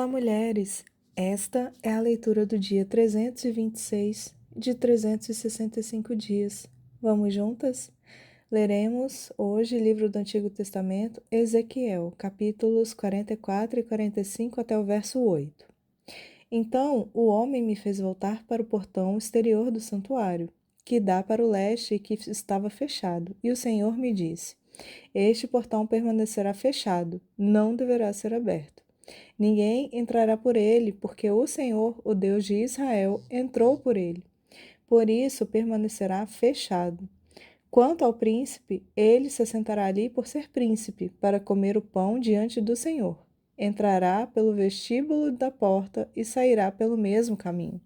Olá, mulheres! Esta é a leitura do dia 326 de 365 dias. Vamos juntas? Leremos hoje livro do Antigo Testamento, Ezequiel, capítulos 44 e 45 até o verso 8. Então o homem me fez voltar para o portão exterior do santuário, que dá para o leste e que estava fechado, e o Senhor me disse: Este portão permanecerá fechado, não deverá ser aberto. Ninguém entrará por ele, porque o Senhor, o Deus de Israel, entrou por ele. Por isso permanecerá fechado. Quanto ao príncipe, ele se assentará ali por ser príncipe, para comer o pão diante do Senhor. Entrará pelo vestíbulo da porta e sairá pelo mesmo caminho.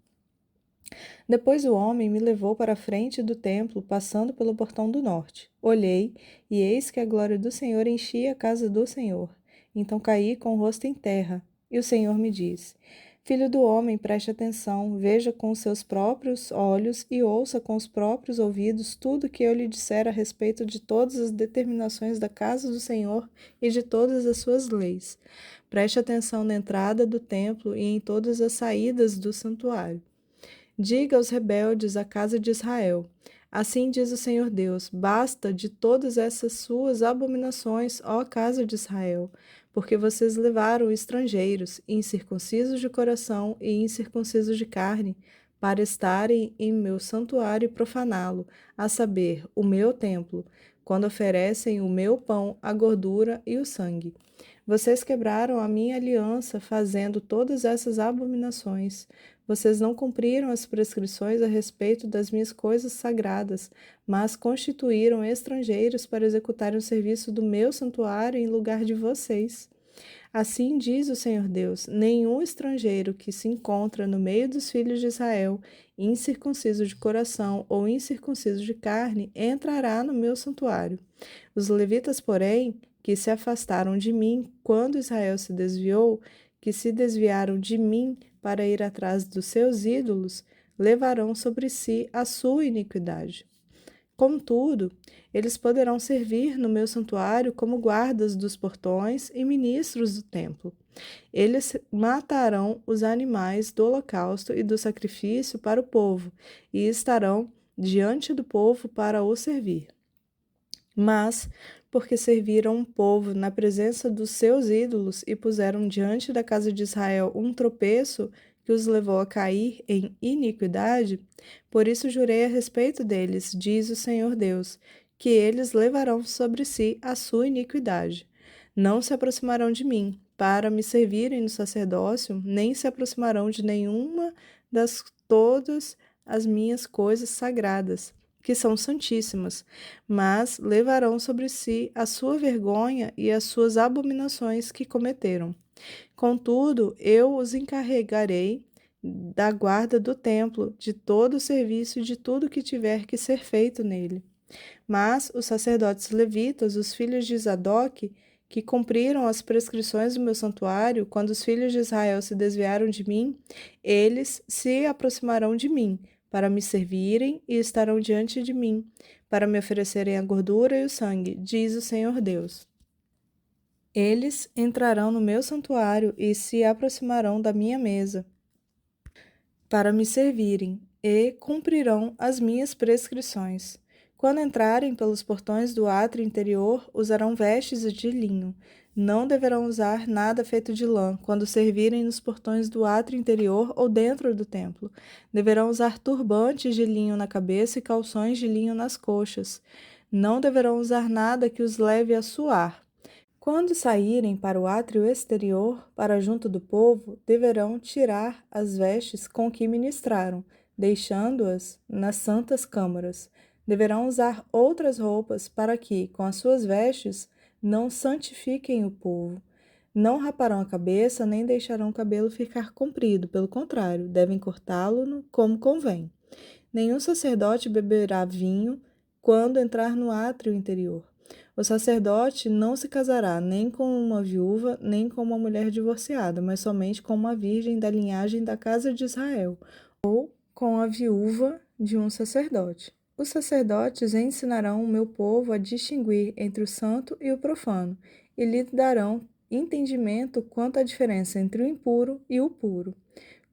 Depois o homem me levou para a frente do templo, passando pelo portão do norte. Olhei, e eis que a glória do Senhor enchia a casa do Senhor. Então caí com o rosto em terra. E o Senhor me disse: Filho do homem, preste atenção, veja com os seus próprios olhos e ouça com os próprios ouvidos tudo que eu lhe disser a respeito de todas as determinações da casa do Senhor e de todas as suas leis. Preste atenção na entrada do templo e em todas as saídas do santuário. Diga aos rebeldes, a casa de Israel: Assim diz o Senhor Deus: Basta de todas essas suas abominações, ó casa de Israel, porque vocês levaram estrangeiros, incircuncisos de coração e incircuncisos de carne, para estarem em meu santuário e profaná-lo, a saber, o meu templo, quando oferecem o meu pão, a gordura e o sangue. Vocês quebraram a minha aliança, fazendo todas essas abominações. Vocês não cumpriram as prescrições a respeito das minhas coisas sagradas, mas constituíram estrangeiros para executarem o serviço do meu santuário em lugar de vocês. Assim diz o Senhor Deus: nenhum estrangeiro que se encontra no meio dos filhos de Israel, incircunciso de coração ou incircunciso de carne, entrará no meu santuário. Os levitas, porém, que se afastaram de mim quando Israel se desviou, que se desviaram de mim para ir atrás dos seus ídolos, levarão sobre si a sua iniquidade. Contudo, eles poderão servir no meu santuário como guardas dos portões e ministros do templo. Eles matarão os animais do holocausto e do sacrifício para o povo, e estarão diante do povo para o servir. Mas, porque serviram o povo na presença dos seus ídolos e puseram diante da casa de Israel um tropeço que os levou a cair em iniquidade, por isso jurei a respeito deles, diz o Senhor Deus, que eles levarão sobre si a sua iniquidade. Não se aproximarão de mim para me servirem no sacerdócio, nem se aproximarão de nenhuma das todas as minhas coisas sagradas, que são santíssimas, mas levarão sobre si a sua vergonha e as suas abominações que cometeram. Contudo, eu os encarregarei da guarda do templo, de todo o serviço e de tudo que tiver que ser feito nele. Mas os sacerdotes levitas, os filhos de Zadoc, que cumpriram as prescrições do meu santuário, quando os filhos de Israel se desviaram de mim, eles se aproximarão de mim, para me servirem e estarão diante de mim, para me oferecerem a gordura e o sangue, diz o Senhor Deus. Eles entrarão no meu santuário e se aproximarão da minha mesa, para me servirem, e cumprirão as minhas prescrições. Quando entrarem pelos portões do átrio interior, usarão vestes de linho. Não deverão usar nada feito de lã quando servirem nos portões do átrio interior ou dentro do templo. Deverão usar turbantes de linho na cabeça e calções de linho nas coxas. Não deverão usar nada que os leve a suar. Quando saírem para o átrio exterior, para junto do povo, deverão tirar as vestes com que ministraram, deixando-as nas santas câmaras. Deverão usar outras roupas para que, com as suas vestes, não santifiquem o povo. Não raparão a cabeça, nem deixarão o cabelo ficar comprido, pelo contrário, devem cortá-lo como convém. Nenhum sacerdote beberá vinho quando entrar no átrio interior. O sacerdote não se casará nem com uma viúva, nem com uma mulher divorciada, mas somente com uma virgem da linhagem da casa de Israel, ou com a viúva de um sacerdote. Os sacerdotes ensinarão o meu povo a distinguir entre o santo e o profano, e lhe darão entendimento quanto à diferença entre o impuro e o puro.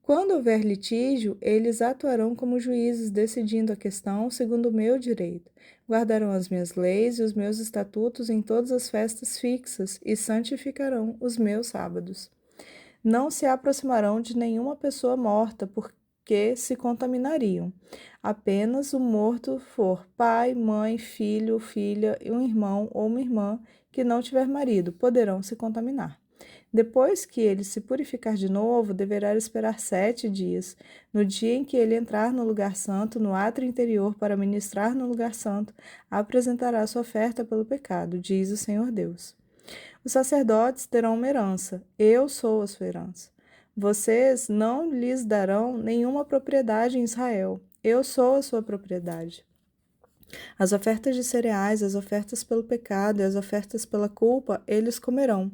Quando houver litígio, eles atuarão como juízes, decidindo a questão segundo o meu direito. Guardarão as minhas leis e os meus estatutos em todas as festas fixas e santificarão os meus sábados. Não se aproximarão de nenhuma pessoa morta, porque se contaminariam. Apenas o morto for pai, mãe, filho, filha, um irmão ou uma irmã que não tiver marido, poderão se contaminar. Depois que ele se purificar de novo, deverá esperar 7 dias. No dia em que ele entrar no lugar santo, no átrio interior, para ministrar no lugar santo, apresentará sua oferta pelo pecado, diz o Senhor Deus. Os sacerdotes terão uma herança, eu sou a sua herança. Vocês não lhes darão nenhuma propriedade em Israel, eu sou a sua propriedade. As ofertas de cereais, as ofertas pelo pecado e as ofertas pela culpa, eles comerão,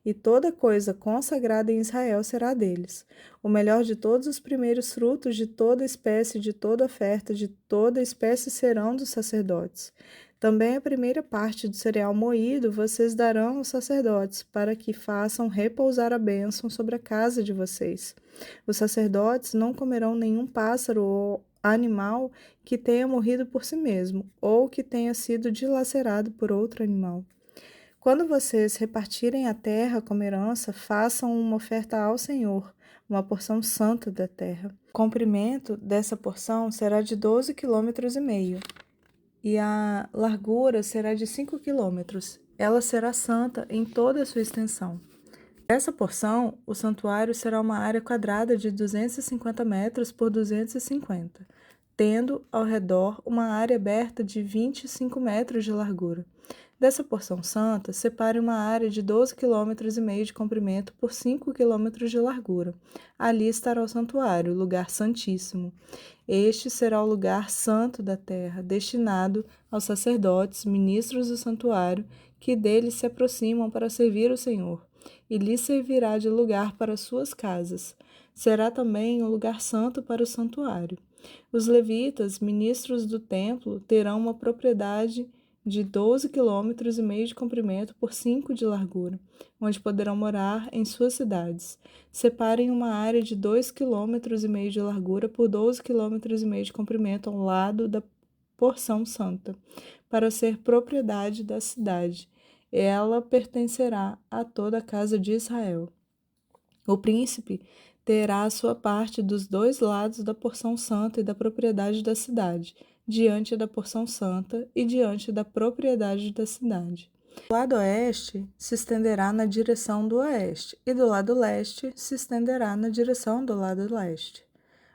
e toda coisa consagrada em Israel será deles. O melhor de todos os primeiros frutos de toda espécie, de toda oferta, de toda espécie serão dos sacerdotes. Também a primeira parte do cereal moído vocês darão aos sacerdotes, para que façam repousar a bênção sobre a casa de vocês. Os sacerdotes não comerão nenhum pássaro ou animal que tenha morrido por si mesmo, ou que tenha sido dilacerado por outro animal. Quando vocês repartirem a terra como herança, façam uma oferta ao Senhor, uma porção santa da terra. O comprimento dessa porção será de 12,5 km, e a largura será de 5 km. Ela será santa em toda a sua extensão. Essa porção, o santuário será uma área quadrada de 250 metros por 250, tendo ao redor uma área aberta de 25 metros de largura. Dessa porção santa, separe uma área de 12,5 km de comprimento por 5 km de largura. Ali estará o santuário, o lugar santíssimo. Este será o lugar santo da terra, destinado aos sacerdotes, ministros do santuário, que dele se aproximam para servir o Senhor, e lhe servirá de lugar para suas casas. Será também um lugar santo para o santuário. Os levitas, ministros do templo, terão uma propriedade de 12,5 km de comprimento por 5 de largura, onde poderão morar em suas cidades. Separem uma área de 2,5 km de largura por 12,5 km de comprimento ao lado da porção santa, para ser propriedade da cidade. Ela pertencerá a toda a casa de Israel. O príncipe terá a sua parte dos 2 lados da porção santa e da propriedade da cidade, diante da porção santa e diante da propriedade da cidade. O lado oeste se estenderá na direção do oeste, e do lado leste se estenderá na direção do lado leste.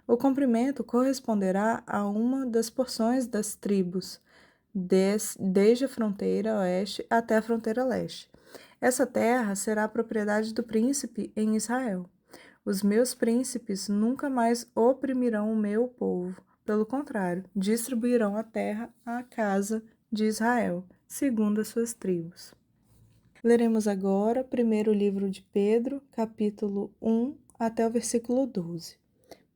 O comprimento corresponderá a uma das porções das tribos, desde a fronteira oeste até a fronteira leste. Essa terra será a propriedade do príncipe em Israel. Os meus príncipes nunca mais oprimirão o meu povo. Pelo contrário, distribuirão a terra à casa de Israel, segundo as suas tribos. Leremos agora primeiro livro de Pedro, capítulo 1, até o versículo 12.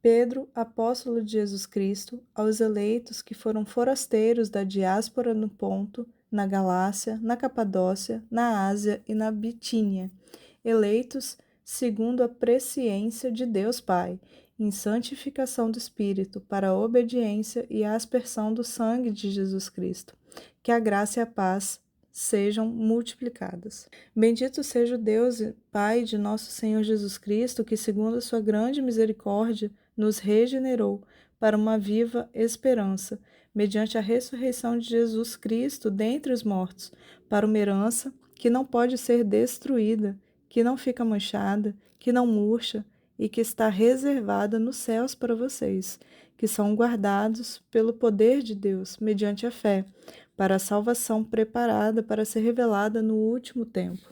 Pedro, apóstolo de Jesus Cristo, aos eleitos que foram forasteiros da diáspora no Ponto, na Galácia, na Capadócia, na Ásia e na Bitínia, eleitos segundo a presciência de Deus Pai, em santificação do Espírito, para a obediência e a aspersão do sangue de Jesus Cristo. Que a graça e a paz sejam multiplicadas. Bendito seja o Deus e Pai de nosso Senhor Jesus Cristo, que segundo a sua grande misericórdia nos regenerou para uma viva esperança, mediante a ressurreição de Jesus Cristo dentre os mortos, para uma herança que não pode ser destruída, que não fica manchada, que não murcha e que está reservada nos céus para vocês, que são guardados pelo poder de Deus, mediante a fé, para a salvação preparada para ser revelada no último tempo.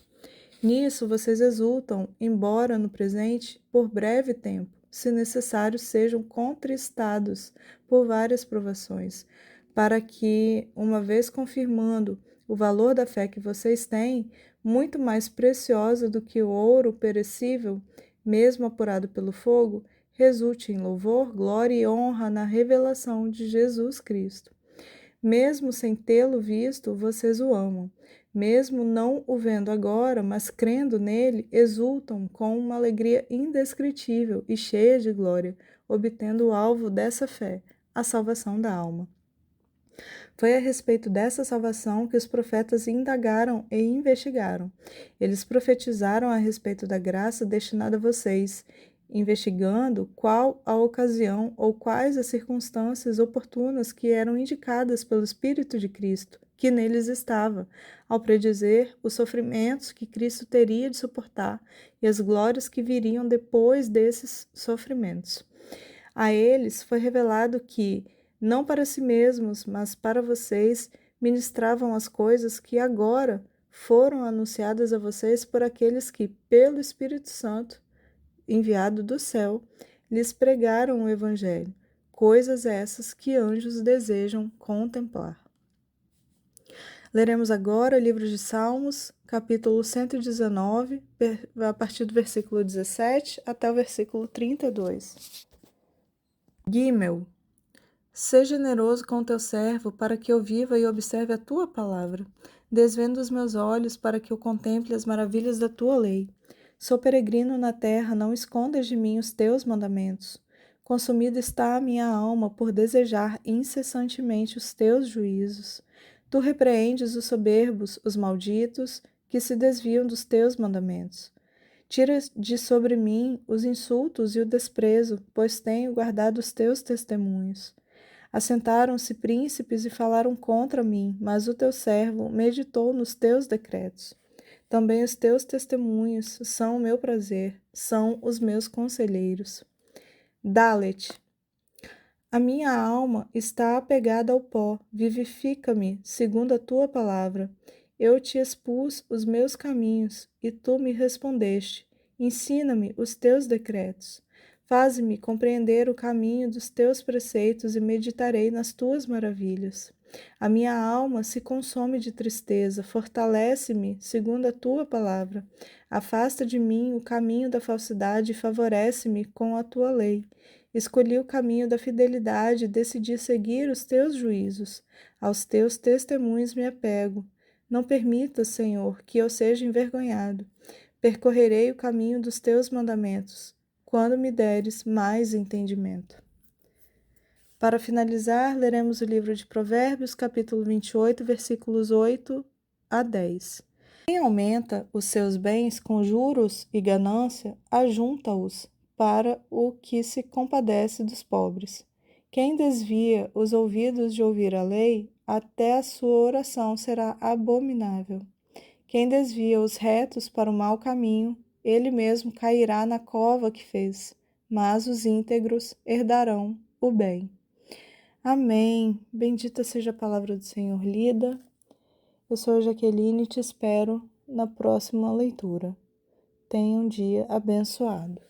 Nisso vocês exultam, embora no presente, por breve tempo, se necessário, sejam contristados por várias provações, para que, uma vez confirmando o valor da fé que vocês têm, muito mais preciosa do que o ouro perecível, mesmo apurado pelo fogo, resulte em louvor, glória e honra na revelação de Jesus Cristo. Mesmo sem tê-lo visto, vocês o amam. Mesmo não o vendo agora, mas crendo nele, exultam com uma alegria indescritível e cheia de glória, obtendo o alvo dessa fé, a salvação da alma. Foi a respeito dessa salvação que os profetas indagaram e investigaram. Eles profetizaram a respeito da graça destinada a vocês, investigando qual a ocasião ou quais as circunstâncias oportunas que eram indicadas pelo Espírito de Cristo, que neles estava, ao predizer os sofrimentos que Cristo teria de suportar e as glórias que viriam depois desses sofrimentos. A eles foi revelado que, não para si mesmos, mas para vocês, ministravam as coisas que agora foram anunciadas a vocês por aqueles que, pelo Espírito Santo, enviado do céu, lhes pregaram o Evangelho, coisas essas que anjos desejam contemplar. Leremos agora o livro de Salmos, capítulo 119, a partir do versículo 17 até o versículo 32. Gimel. Seja generoso com teu servo, para que eu viva e observe a tua palavra. Desvenda os meus olhos, para que eu contemple as maravilhas da tua lei. Sou peregrino na terra, não escondas de mim os teus mandamentos. Consumida está a minha alma por desejar incessantemente os teus juízos. Tu repreendes os soberbos, os malditos, que se desviam dos teus mandamentos. Tira de sobre mim os insultos e o desprezo, pois tenho guardado os teus testemunhos. Assentaram-se príncipes e falaram contra mim, mas o teu servo meditou nos teus decretos. Também os teus testemunhos são o meu prazer, são os meus conselheiros. Dalet. A minha alma está apegada ao pó, vivifica-me, segundo a tua palavra. Eu te expus os meus caminhos, e tu me respondeste. Ensina-me os teus decretos. Faze-me compreender o caminho dos teus preceitos e meditarei nas tuas maravilhas. A minha alma se consome de tristeza, fortalece-me segundo a tua palavra. Afasta de mim o caminho da falsidade e favorece-me com a tua lei. Escolhi o caminho da fidelidade e decidi seguir os teus juízos. Aos teus testemunhos me apego. Não permitas, Senhor, que eu seja envergonhado. Percorrerei o caminho dos teus mandamentos, quando me deres mais entendimento. Para finalizar, leremos o livro de Provérbios, capítulo 28, versículos 8 a 10. Quem aumenta os seus bens com juros e ganância, ajunta-os para o que se compadece dos pobres. Quem desvia os ouvidos de ouvir a lei, até a sua oração será abominável. Quem desvia os retos para o mau caminho, ele mesmo cairá na cova que fez, mas os íntegros herdarão o bem. Amém. Bendita seja a palavra do Senhor lida. Eu sou a Jaqueline e te espero na próxima leitura. Tenha um dia abençoado.